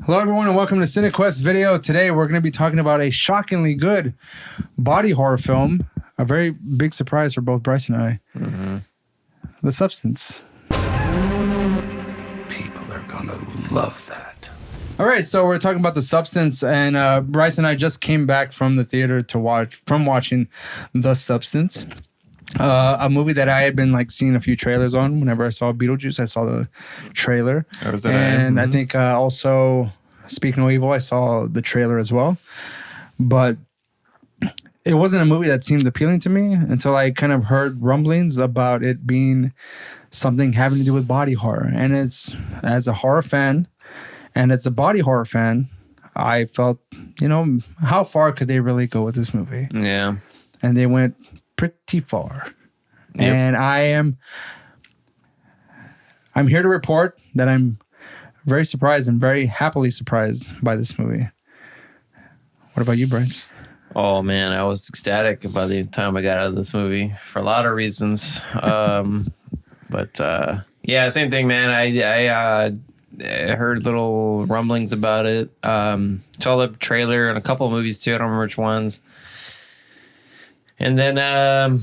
Hello, everyone, and welcome to CineQuest video. Today, we're going to be talking about a shockingly good body horror film. A very big surprise for both Bryce and I. Mm-hmm. The Substance. People are going to love that. All right, so we're talking about The Substance, and Bryce and I just came back from the theater from watching The Substance. A movie that I had been seeing a few trailers on. Whenever I saw Beetlejuice, I saw the trailer. I think also, speaking of evil, I saw the trailer as well. But it wasn't a movie that seemed appealing to me until I kind of heard rumblings about it being something having to do with body horror. And as a horror fan and as a body horror fan, I felt, how far could they really go with this movie? Yeah. And they went pretty far. Yep. And I'm here to report that I'm very surprised and very happily surprised by this movie. What about you, Bryce? Oh man, I was ecstatic by the time I got out of this movie for a lot of reasons. But yeah, same thing, man. I heard little rumblings about it. Saw the trailer and a couple of movies too. I don't remember which ones. And then I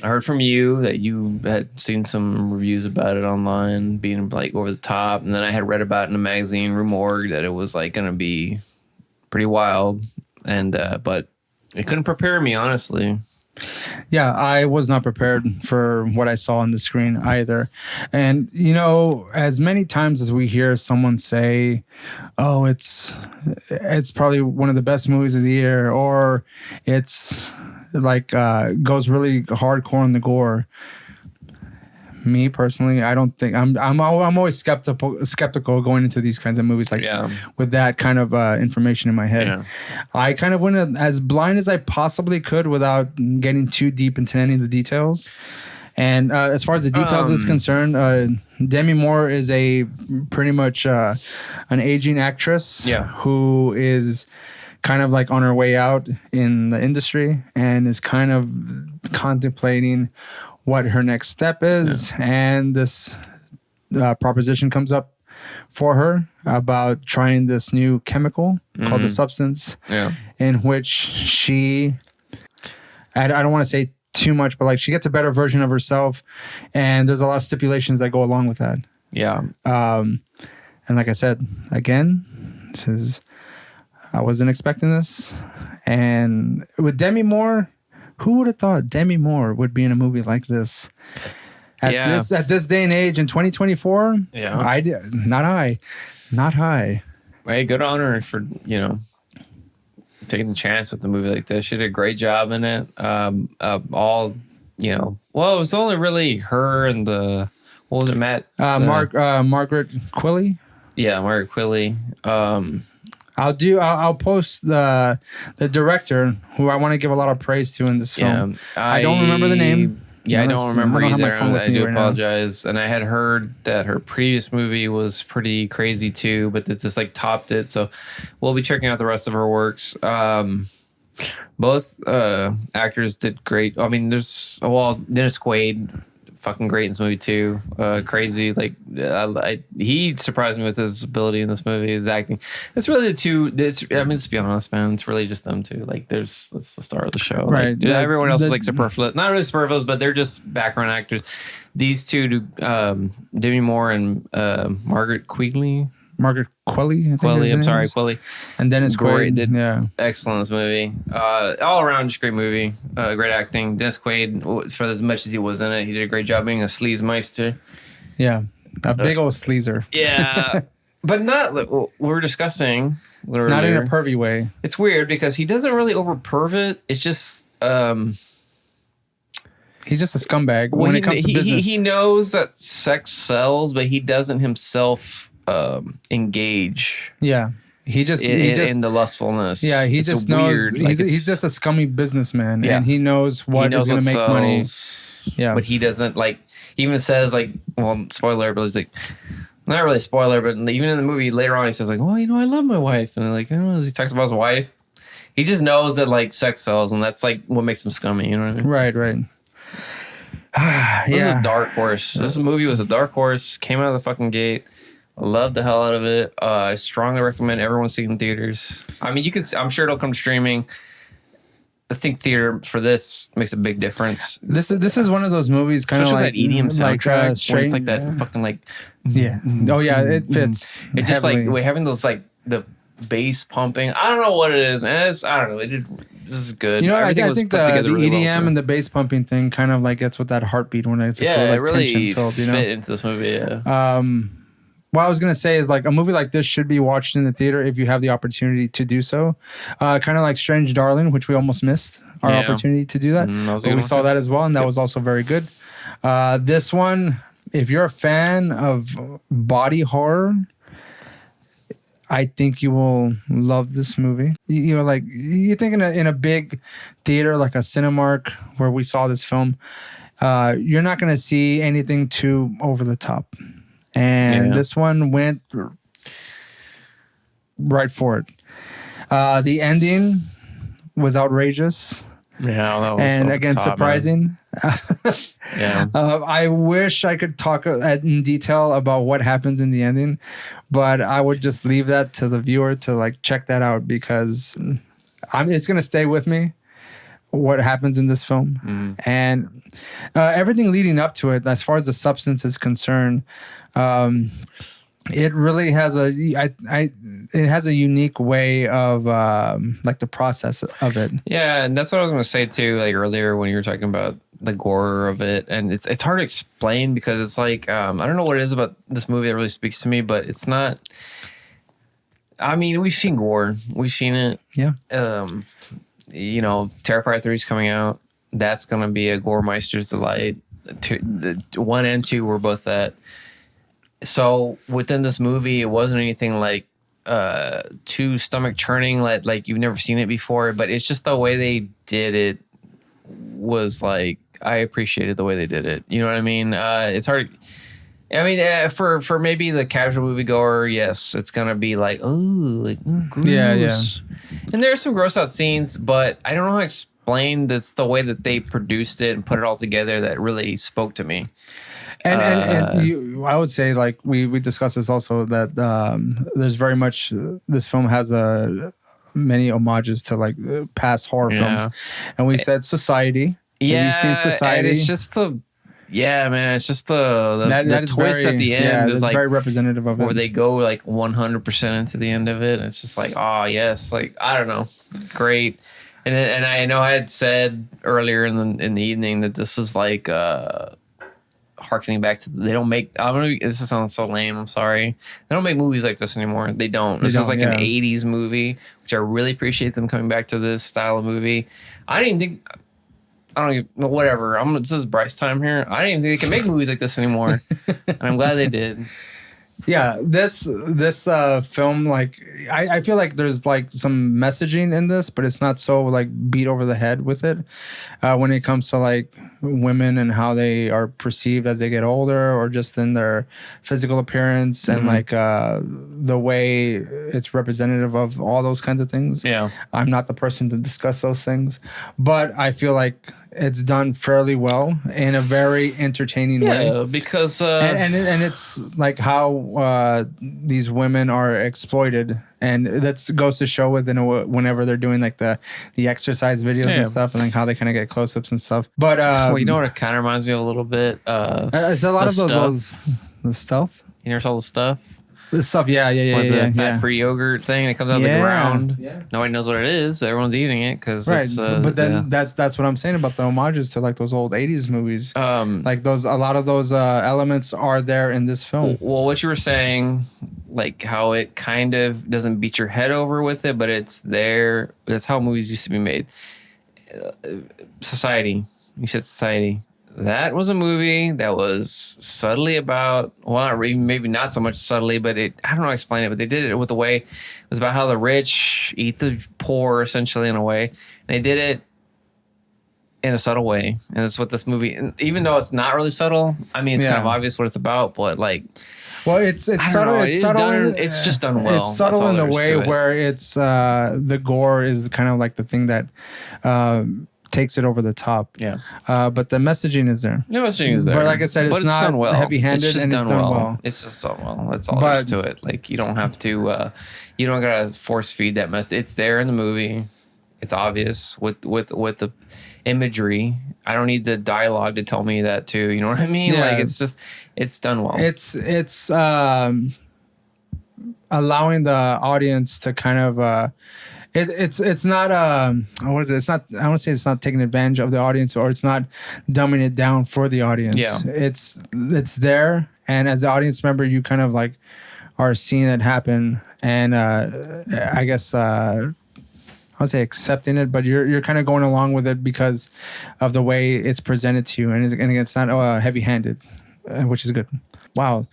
heard from you that you had seen some reviews about it online being over the top. And then I had read about it in a magazine, Rue Morgue, that it was going to be pretty wild. And but it couldn't prepare me, honestly. Yeah, I was not prepared for what I saw on the screen either. And, as many times as we hear someone say, oh, it's probably one of the best movies of the year, or it's goes really hardcore in the gore. Me personally, I don't think I'm always skeptical going into these kinds of movies with that kind of information in my head. Yeah. I kind of went as blind as I possibly could without getting too deep into any of the details. And as far as the details is concerned, Demi Moore is a pretty much an aging actress who is kind of on her way out in the industry and is kind of contemplating what her next step is. Yeah. And this proposition comes up for her about trying this new chemical called The Substance, in which she, I don't want to say too much, but she gets a better version of herself. And there's a lot of stipulations that go along with that. Yeah. And like I said, again, I wasn't expecting this. And with Demi Moore, who would have thought Demi Moore would be in a movie like this? At this day and age in 2024? Yeah. Not high. Hey, good on her for, taking a chance with a movie like this. She did a great job in it. It was only really her and what was it, Matt? Margaret Qualley? Yeah, Margaret Qualley. I'll post the director, who I want to give a lot of praise to in this film. Yeah, I don't remember the name. Yeah, I don't remember either. I do apologize. And I had heard that her previous movie was pretty crazy too, but it just topped it. So we'll be checking out the rest of her works. Both actors did great. I mean, Dennis Quaid, fucking great in this movie too. Crazy, he surprised me with his ability in this movie, his acting. It's really the two. Let's be honest, man. It's really just them two. That's the star of the show, right? Everyone else is superfluous. Not really superfluous, but they're just background actors. These two, Demi Moore and Margaret Qualley. Qualley. And Dennis Quaid did excellent in this movie. All around, just great movie. Great acting. Dennis Quaid, for as much as he was in it, he did a great job being a sleazemeister. Yeah, a big old sleazer. Yeah, but not what we're discussing. Not in a pervy way. It's weird because he doesn't really over-perv it. It's just... he's just a scumbag when it comes to business. He knows that sex sells, but he doesn't himself... engage. Yeah, he just in the lustfulness. Yeah, he it's just knows. Weird, he's just a scummy businessman, and he knows what is going to make money. Yeah, but he doesn't He even says spoiler, but it's not really a spoiler, but even in the movie later on, he says I love my wife, and as he talks about his wife, he just knows that sex sells, and that's what makes him scummy. You know what I mean? Right. This is a dark horse. This movie was a dark horse. Came out of the fucking gate. Loved the hell out of it. I strongly recommend everyone see it in theaters. I mean, you can. I'm sure it'll come streaming. I think theater for this makes a big difference. This is one of those movies, kind of Especially like that EDM soundtrack. straight, It's like that fucking like. yeah. Oh yeah, it fits. It just heavily. like we're having those like the bass pumping. I don't know what it is, man. I don't know. This is good. You know, I Everything was think put the together really EDM well, and the bass pumping thing kind of like gets with that heartbeat when it's yeah, like it really tension filled. You know, fit into this movie. Yeah. what I was gonna say is like a movie like this should be watched in the theater if you have the opportunity to do so. Kind of like Strange Darling, which we almost missed our opportunity to do that. But we saw that as well, and that was also very good. This one, if you're a fan of body horror, I think you will love this movie. You're like, you think in a big theater like a Cinemark where we saw this film, you're not going to see anything too over the top. And this one went right for it. The ending was outrageous. Yeah, that was and again, top, surprising. Yeah. I wish I could talk in detail about what happens in the ending, but I would just leave that to the viewer to like check that out because it's going to stay with me what happens in this film. And everything leading up to it, as far as the substance is concerned, it really has it has a unique way of like the process of it. Yeah, and that's what I was going to say too. Like earlier when you were talking about the gore of it, and it's hard to explain because it's like I don't know what it is about this movie that really speaks to me, but it's not. I mean, we've seen gore, we've seen it. Yeah. You know, Terrifier 3 is coming out. That's going to be a gore meister's delight. 1 and 2 were both that. So within this movie, it wasn't anything like too stomach churning, like you've never seen it before. But it's just the way they did it was like I appreciated the way they did it. You know what I mean? It's hard. I mean, for maybe the casual moviegoer, yes, it's gonna be like gross. Yeah. And there are some gross out scenes, but I don't know how to explain. That's the way that they produced it and put it all together that really spoke to me. And I would say like we discussed this also that there's very much this film has many homages to like past horror films, and we said Society. Yeah, have you seen Society? And it's just man, it's just the twist very, at the end is like very representative of it. Where they go like 100% into the end of it. And it's just like, oh yes, like I don't know, great. And I know I had said earlier in the evening that this is like harkening back to they don't make. I don't know. This sounds so lame. I'm sorry. They don't make movies like this anymore. They don't. This is like an '80s movie, which I really appreciate them coming back to this style of movie. I didn't even think. I don't even know. Whatever. This is Bryce time here. I didn't even think they can make movies like this anymore, and I'm glad they did. Yeah, this film, like I feel like there's like some messaging in this, but it's not so like beat over the head with it when it comes to like women and how they are perceived as they get older, or just in their physical appearance and like the way it's representative of all those kinds of things. Yeah, I'm not the person to discuss those things, but I feel like it's done fairly well in a very entertaining way. Yeah, because and it's like how these women are exploited, and that goes to show whenever they're doing like the exercise videos and stuff, and like how they kind of get close-ups and stuff. But well, you know what it kind of reminds me of a little bit. It's a lot of those the stealth. You never saw the stuff. The stuff, yeah. The fat-free yogurt thing that comes out of the ground. Yeah. Nobody knows what it is. Everyone's eating it because right. But then that's what I'm saying about the homages to like those old '80s movies. Like a lot of those elements are there in this film. Well, what you were saying, like how it kind of doesn't beat your head over with it, but it's there. That's how movies used to be made. Society. You said Society. That was a movie that was subtly about, well, maybe not so much subtly, but I don't know how to explain it, but they did it with a way. It was about how the rich eat the poor, essentially, in a way. And they did it in a subtle way. And that's what this movie, and even though it's not really subtle, I mean, it's kind of obvious what it's about, but like, well, it's subtle. It's subtle. It's just done well. It's subtle in the way where it's the gore is kind of like the thing that takes it over the top. Yeah. But the messaging is there. The messaging is there. But like I said, it's not done well. heavy-handed, and it's done well. It's just done well. That's all there is to it. Like, you don't have to, you don't gotta force feed that message. It's there in the movie. It's obvious with the imagery. I don't need the dialogue to tell me that too. You know what I mean? Yeah. Like, it's done well. It's allowing the audience to kind of it's not what is it? It's not, I want to say it's not taking advantage of the audience, or it's not dumbing it down for the audience. Yeah. It's there, and as the audience member, you kind of like are seeing it happen, and I guess I would say accepting it, but you're kind of going along with it because of the way it's presented to you, and it's not heavy-handed, which is good. Wow.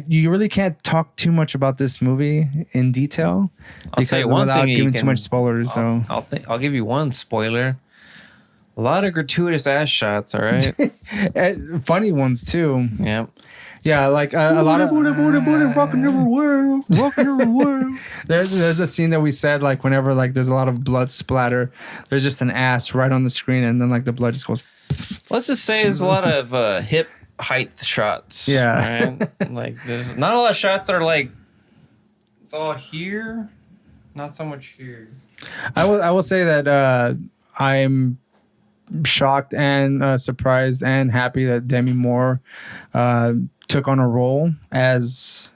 You really can't talk too much about this movie in detail because without giving too much spoilers. I'll give you one spoiler. A lot of gratuitous ass shots, all right? Funny ones too. Yeah. Yeah, like a lot of rocking everywhere. There's a scene that we said, like, whenever like there's a lot of blood splatter, there's just an ass right on the screen, and then like the blood just goes. Let's just say there's a lot of hip height shots. Yeah. Right? Like, there's not a lot of shots that are like, it's all here, not so much here. I will say that I'm shocked and surprised and happy that Demi Moore took on a role as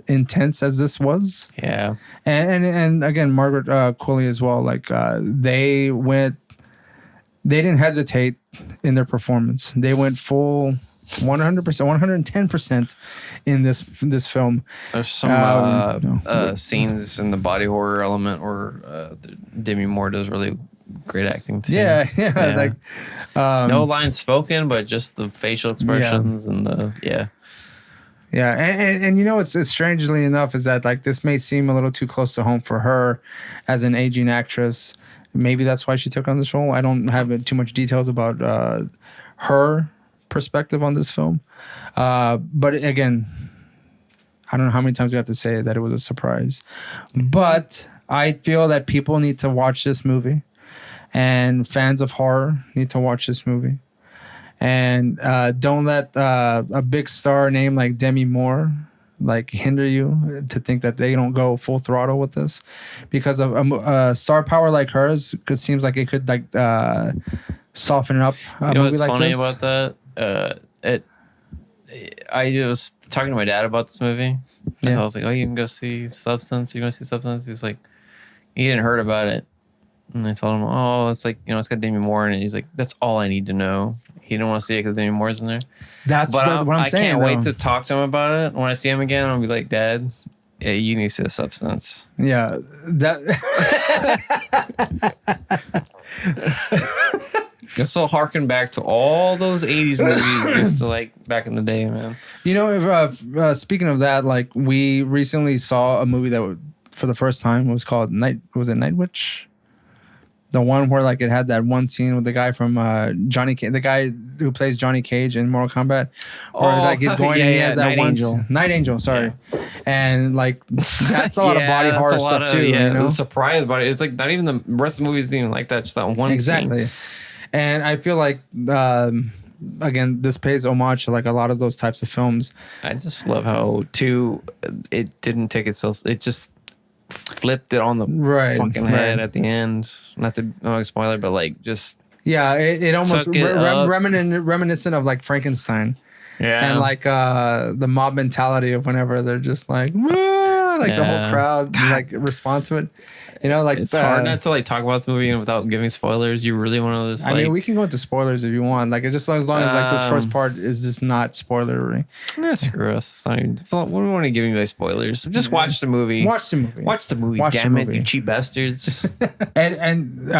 intense as this was. Yeah. And again, Margaret Qualley as well. Like they didn't hesitate in their performance. They went full 100%, 110% in this film. There's some scenes in the body horror element where Demi Moore does really great acting too. Yeah. Like no lines spoken, but just the facial expressions and the Yeah, and you know, it's strangely enough is that like this may seem a little too close to home for her as an aging actress. Maybe that's why she took on this role. I don't have too much details about her perspective on this film. But again, I don't know how many times we have to say that it was a surprise. But I feel that people need to watch this movie, and fans of horror need to watch this movie. And don't let a big star name like Demi Moore like hinder you to think that they don't go full throttle with this, because of star power like hers. It seems like it could like soften up a movie like this. You know what's funny about that? I was talking to my dad about this movie. And I was like, "Oh, you can go see Substance. You want to see Substance?" He's like, he didn't heard about it. And I told him, "Oh, it's like, it's got Demi Moore in it." He's like, "That's all I need to know." He didn't want to see it because Demi Moore's in there. What I'm saying. I can't wait to talk to him about it. When I see him again, I'll be like, "Dad, yeah, you need to see the Substance." Yeah, that. It's so harken back to all those 80s movies used to like back in the day, man. You know, if, speaking of that, like we recently saw a movie that for the first time was called Was it Night Witch? The one where like it had that one scene with the guy from Johnny Cage, the guy who plays Johnny Cage in Mortal Kombat, where like he's going and he has that Night Angel, sorry, and like that's a lot of body horror stuff too. Yeah, you know? Surprise body. It's like not even the rest of the movies even like that. Just that one exactly. scene. And I feel like again, this pays homage to like a lot of those types of films. I just love how it didn't take itself. It just flipped it on the fucking head at the end. Not to spoiler, but like just it almost reminiscent of like Frankenstein. Yeah, and like the mob mentality of whenever they're just like the whole crowd like response to it. You know, like it's hard not to like talk about this movie without giving spoilers. You really want to? I mean, we can go into spoilers if you want. Like, just as long as like this first part is just not spoilery. Yeah, screw us. It's not even, what do we want to give you guys spoilers? Just watch the movie. Watch the movie. Watch the movie. Damn it, you cheap bastards. and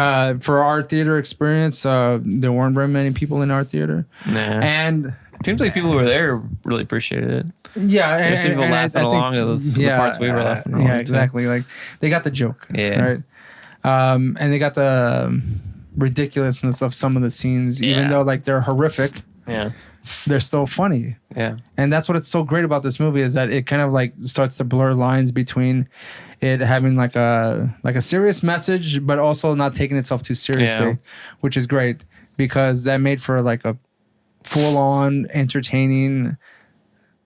for our theater experience, there weren't very many people in our theater. Nah. And it seems like people who were there really appreciated it. Yeah, and people laughing along at the parts we were laughing along. Yeah, exactly. Too. Like they got the joke. Yeah. Right. And they got the ridiculousness of some of the scenes, even though like they're horrific. Yeah. they're still funny. Yeah. And that's what it's so great about this movie, is that it kind of like starts to blur lines between it having like a serious message, but also not taking itself too seriously, which is great, because that made for like a full on entertaining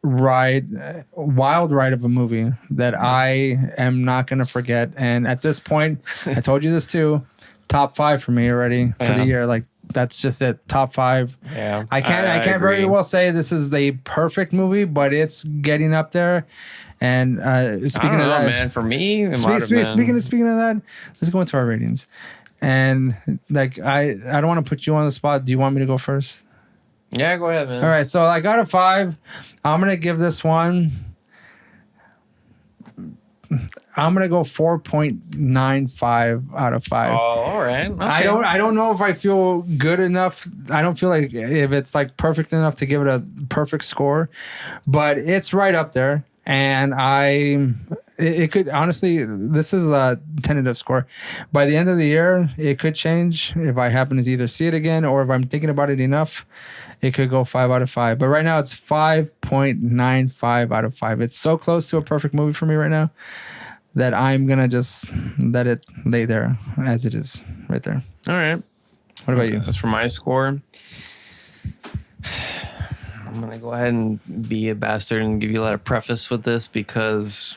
wild ride of a movie that I am not going to forget. And at this point, I told you this too, top 5 for me already for the year. Like, that's just it. Top 5. Yeah. I can't very well say this is the perfect movie, but it's getting up there. And speaking of that, man, for me, speaking of that, let's go into our ratings. And like, I don't want to put you on the spot. Do you want me to go first? Yeah, go ahead, man. All right, so I got a 5. I'm gonna give this one. I'm gonna go 4.95 out of 5. Oh, all right. Okay. I don't know if I feel good enough. I don't feel like if it's like perfect enough to give it a perfect score, but it's right up there. And it could, honestly, this is a tentative score. By the end of the year, it could change if I happen to either see it again, or if I'm thinking about it enough, it could go 5 out of 5. But right now it's 5.95 out of 5. It's so close to a perfect movie for me right now that I'm going to just let it lay there as it is right there. All right. What about you? As for my score, I'm going to go ahead and be a bastard and give you a lot of preface with this, because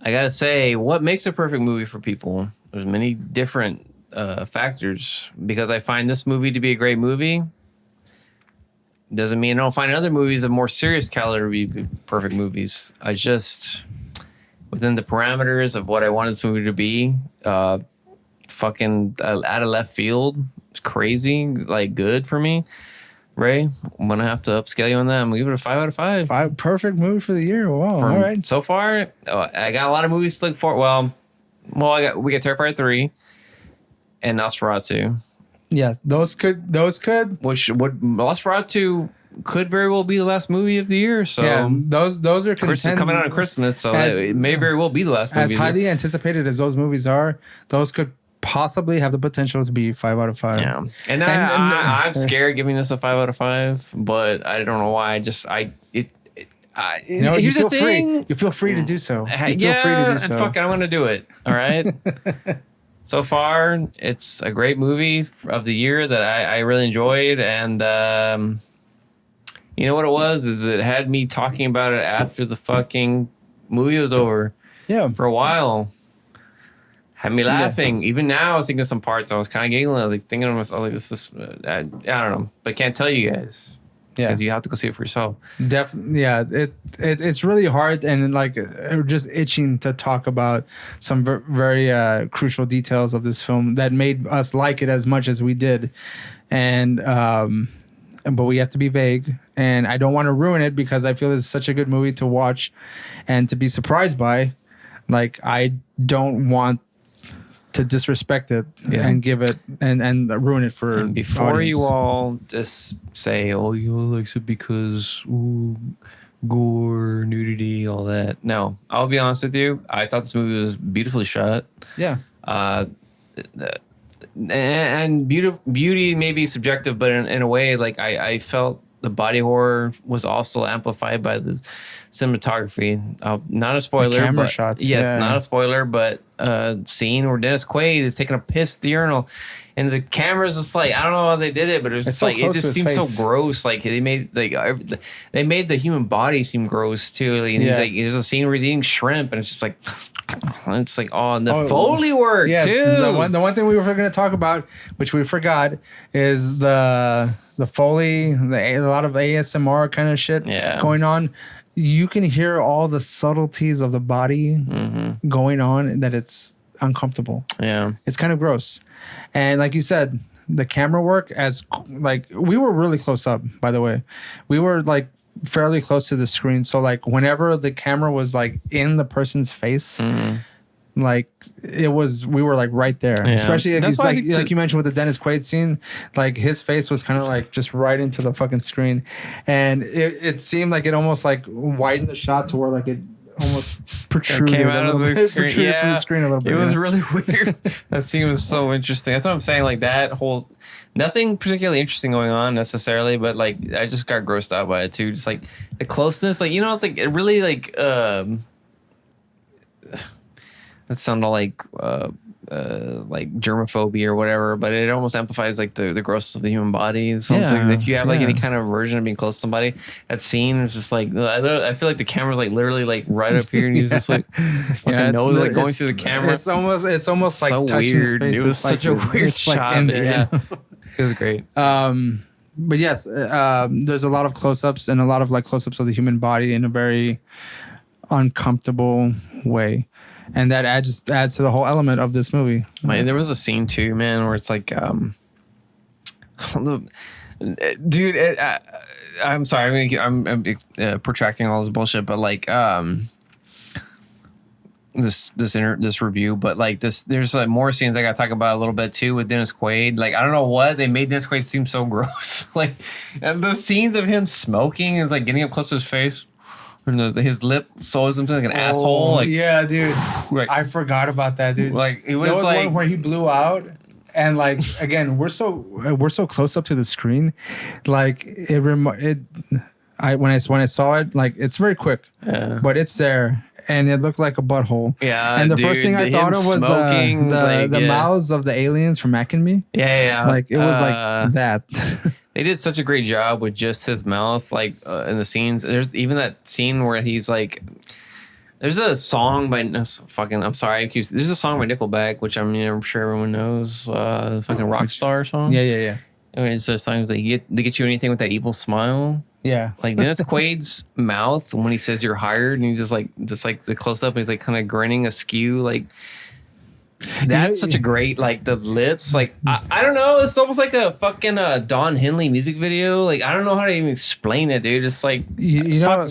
I got to say, what makes a perfect movie for people? There's many different factors. Because I find this movie to be a great movie, doesn't mean I don't find other movies of more serious caliber to be perfect movies. I just, within the parameters of what I wanted this movie to be, fucking out of left field, crazy, like good for me. Ray, I'm gonna have to upscale you on that. I'm gonna give it a 5 out of 5. 5 perfect movie for the year. Wow. All right. So far, I got a lot of movies to look for. Well, we got Terrifier 3 and Nosferatu. Yes, those could. Which would Nosferatu could very well be the last movie of the year. So yeah, those are coming out on Christmas, so it may very well be the last movie. As highly anticipated as those movies are, those could possibly have the potential to be 5 out of 5. Yeah, and I'm scared giving this a 5 out of 5, but I don't know why. Here's you feel the thing. free. You feel free to do so. Fuck it, I'm gonna do it. All right. So far, it's a great movie of the year that I really enjoyed, and you know what it was? Is it had me talking about it after the fucking movie was over. Yeah, for a while. Had me laughing. Yeah. Even now, I was thinking of some parts. I was kind of giggling. I was like thinking to myself, like, this is, I don't know, but I can't tell you guys. Yeah, because you have to go see it for yourself. Definitely, yeah. It's really hard, and like just itching to talk about some very crucial details of this film that made us like it as much as we did, and but we have to be vague, and I don't want to ruin it because I feel it's such a good movie to watch and to be surprised by. Like, I don't want to disrespect it and give it and ruin it for before audience. You all just say, oh, you like it because gore, nudity, all that. No, I'll be honest with you, I thought this movie was beautifully shot. Yeah. And beauty may be subjective, but in a way, like I felt the body horror was also amplified by the cinematography. Not a spoiler, the camera but shots. Yes, yeah. Not a spoiler, but scene where Dennis Quaid is taking a piss at the urinal, and the camera's just like, I don't know how they did it, but it's just so like it just seems face. so gross. Like they made the human body seem gross too. Like, and he's like, there's a scene where he's eating shrimp, and it's just like, it's like, and the Foley work too. The one thing we were going to talk about, which we forgot, is the Foley, a lot of ASMR kind of shit going on. You can hear all the subtleties of the body going on, that it's uncomfortable. Yeah. It's kind of gross. And like you said, the camera work, we were really close up, by the way. We were like fairly close to the screen. So like whenever the camera was like in the person's face, like we were like right there. Yeah. Especially if he's like you mentioned with the Dennis Quaid scene, like his face was kind of like just right into the fucking screen, and it seemed like it almost like widened the shot to where like it almost protruded came out of the screen. protruded from the screen a little bit. It was really weird. That scene was so interesting. That's what I'm saying. Like that whole, nothing particularly interesting going on necessarily, but like I just got grossed out by it too. Just like the closeness, like it's like it really like that sounded like germophobia or whatever, but it almost amplifies like the grossness of the human body. So it's like if you have like any kind of aversion of being close to somebody, that scene is just like I feel like the camera's like literally like right up here, and he's just like fucking nose like going through the camera. It's almost so like touching weird. his face. It was such a weird shot. Like in there, yeah, it was great. But yes, there's a lot of close-ups and a lot of like close-ups of the human body in a very uncomfortable way. And that adds to the whole element of this movie. There was a scene too, man, where it's like, dude, I'm sorry, I'm protracting all this bullshit, but like, this review, but like there's like more scenes I got to talk about a little bit too with Dennis Quaid. Like I don't know what they made Dennis Quaid seem so gross. Like, and the scenes of him smoking and like getting up close to his face. His lip saw something like an asshole. Like, yeah, dude. Like, I forgot about that, dude. Like it was, there was like one where he blew out, and like again, we're so close up to the screen, like when I saw it, like it's very quick, but it's there. And it looked like a butthole. Yeah. And the first thing I thought of was the mouths of the aliens from Mac and Me. Yeah. Like it was like that. They did such a great job with just his mouth, like in the scenes. There's even that scene where he's like, there's a song by I'm sorry, there's a song by Nickelback, which I'm sure everyone knows, fucking Rockstar song. Yeah. I mean, it's a song like they get you anything with that evil smile. Yeah, like Dennis Quaid's mouth when he says you're hired, and he just like the close up, and he's like kind of grinning askew, like. That's such a great, like the lips, like I don't know, it's almost like a fucking Don Henley music video. Like I don't know how to even explain it, dude. It's like you know,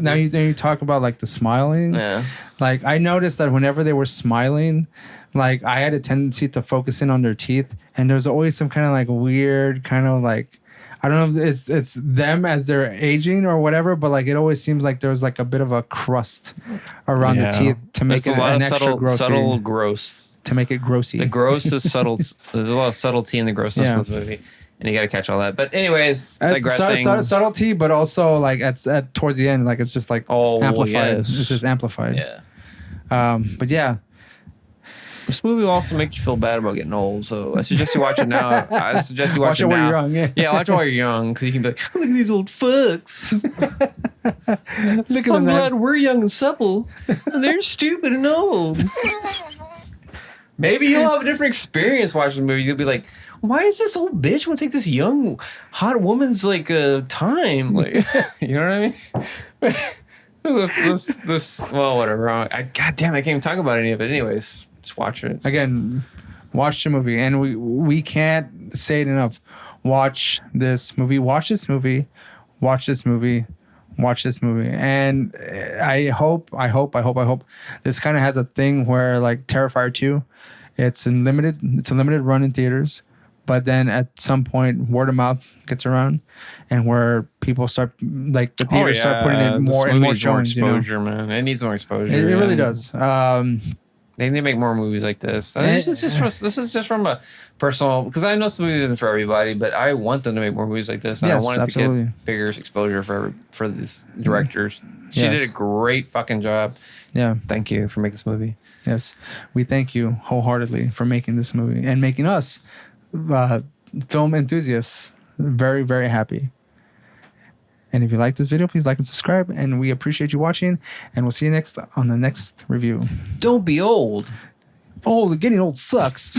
now you talk about like the smiling. Yeah, like I noticed that whenever they were smiling, like I had a tendency to focus in on their teeth, and there's always some kind of like weird kind of like. I don't know if it's them as they're aging or whatever, but like it always seems like there's like a bit of a crust around the teeth to make it an extra subtle gross. To make it grossy. The gross is subtle. There's a lot of subtlety in the grossness in this movie, and you got to catch all that. But anyways, digressing. Subtlety, but also like at towards the end, like it's just like amplified. Yes. It's just amplified. Yeah. But yeah. This movie will also make you feel bad about getting old, so I suggest you watch it now. I suggest you watch it while now. You're young. Yeah, watch it while you're young, because you can be like, look at these old fucks. Look at I'm glad we're young and supple, and they're stupid and old. Maybe you'll have a different experience watching the movie. You'll be like, why is this old bitch want to take this young, hot woman's like time? Like, you know what I mean? This well, whatever. God damn, I can't even talk about any of it. Anyways. Just watch it. Again, watch the movie. And we can't say it enough. Watch this movie. Watch this movie. Watch this movie. Watch this movie. And I hope this kind of has a thing where like Terrifier 2, it's a limited run in theaters. But then at some point, word of mouth gets around, and where people start, like the theaters start putting it more and more showings. Exposure, man. It needs more exposure. It really does. They need to make more movies like this. This is just from a personal, because I know this movie isn't for everybody, but I want them to make more movies like this. And I want it to get bigger exposure for these directors. She did a great fucking job. Yeah. Thank you for making this movie. Yes. We thank you wholeheartedly for making this movie and making us film enthusiasts very, very happy. And if you like this video, please like and subscribe. And we appreciate you watching. And we'll see you on the next review. Don't be old. Getting old sucks.